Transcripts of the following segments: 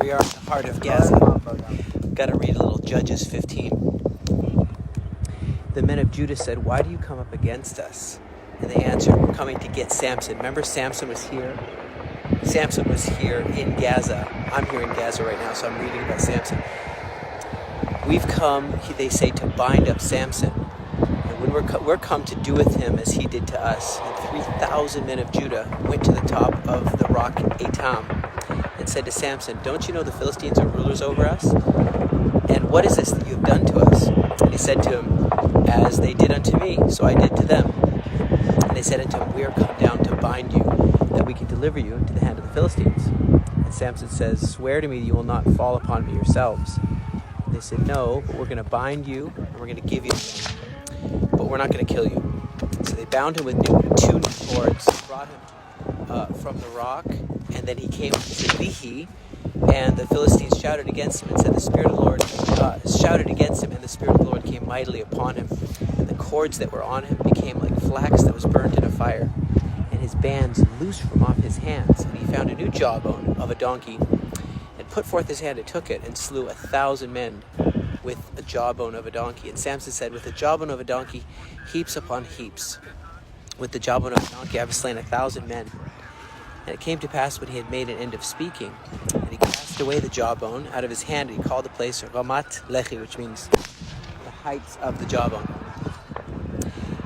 we are in the heart of Gaza. Got to read a little Judges 15. The men of Judah said, "Why do you come up against us?" And they answered, "We're coming to get Samson." Remember, Samson was here? Samson was here in Gaza. I'm here in Gaza right now, so I'm reading about Samson. We've come, they say, to bind up Samson. And when we're come to do with him as he did to us. And 3,000 men of Judah went to the top of the rock Etam and said to Samson, "Don't you know the Philistines are rulers over us? And what is this that you have done to us?" And he said to him, "As they did unto me, so I did to them." And they said unto him, "We are come down to bind you, that we can deliver you into the hand of the Philistines." And Samson says, "Swear to me that you will not fall upon me yourselves." And they said, "No, but we're going to bind you, and we're going to give you, but we're not going to kill you." So they bound him with two new cords, brought him from the rock, and then he came to Lehi, and the Philistines shouted against him and said, "The Spirit of the Lord shouted against him, and the Spirit of the Lord came mightily upon him. And the cords that were on him became like flax that was burnt in a fire, and his bands loosed from off his hands. And he found a new jawbone of a donkey, and put forth his hand and took it, and slew 1,000 men with a jawbone of a donkey. And Samson said, "With the jawbone of a donkey, heaps upon heaps. With the jawbone of a donkey, I have slain 1,000 men." And it came to pass when he had made an end of speaking, that he cast away the jawbone out of his hand, and he called the place Ramat Lehi, which means the heights of the jawbone.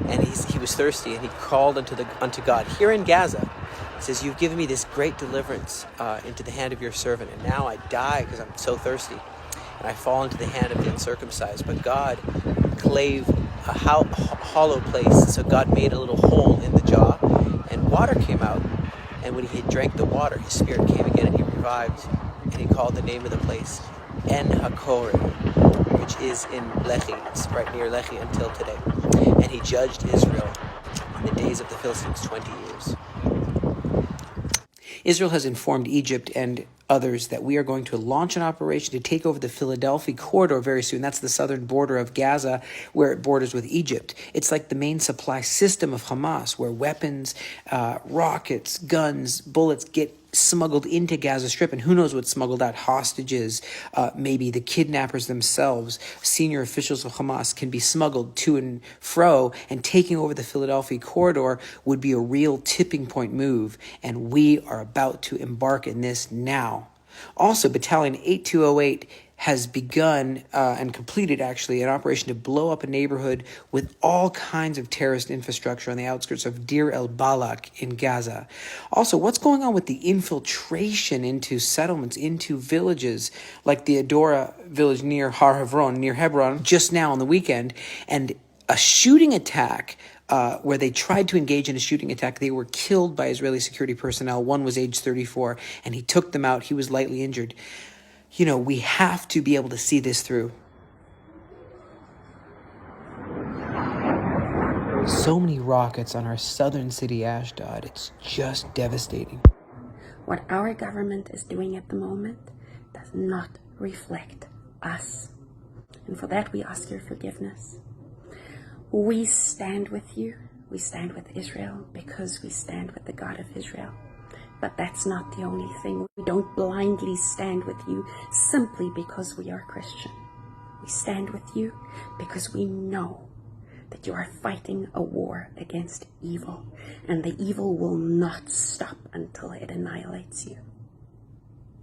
And he was thirsty, and he called unto God here in Gaza. He says, "You've given me this great deliverance into the hand of your servant, and now I die because I'm so thirsty, and I fall into the hand of the uncircumcised." But God clave a hollow place, so God made a little hole in the jaw, and water came out. And when he had drank the water, his spirit came again, and he revived. And he called the name of the place En HaKorim, which is in Lehi. It's right near Lehi until today. And he judged Israel in the days of the Philistines 20 years. Israel has informed Egypt and others that we are going to launch an operation to take over the Philadelphia corridor very soon. That's the southern border of Gaza, where it borders with Egypt. It's like the main supply system of Hamas, where weapons, rockets, guns, bullets get smuggled into Gaza Strip, and who knows what's smuggled out. Hostages, maybe the kidnappers themselves, senior officials of Hamas can be smuggled to and fro, and taking over the Philadelphia corridor would be a real tipping point move, and we are about to embark in this now. Also, Battalion 8208 has begun and completed, actually, an operation to blow up a neighborhood with all kinds of terrorist infrastructure on the outskirts of Deir el-Balak in Gaza. Also, what's going on with the infiltration into settlements, into villages, like the Adora village near Har Hebron, near Hebron, just now on the weekend, and a shooting attack where they tried to engage in a shooting attack. They were killed by Israeli security personnel. One was age 34, and he took them out. He was lightly injured. You know, we have to be able to see this through. So many rockets on our southern city, Ashdod. It's just devastating. What our government is doing at the moment does not reflect us. And for that, we ask your forgiveness. We stand with you. We stand with Israel because we stand with the God of Israel. But that's not the only thing. We don't blindly stand with you simply because we are Christian. We stand with you because we know that you are fighting a war against evil, and the evil will not stop until it annihilates you.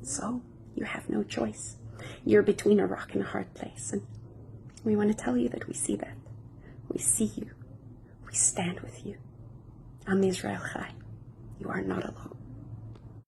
So you have no choice. You're between a rock and a hard place, and we want to tell you that we see that. We see you. We stand with you. Am Israel Chai. You are not alone.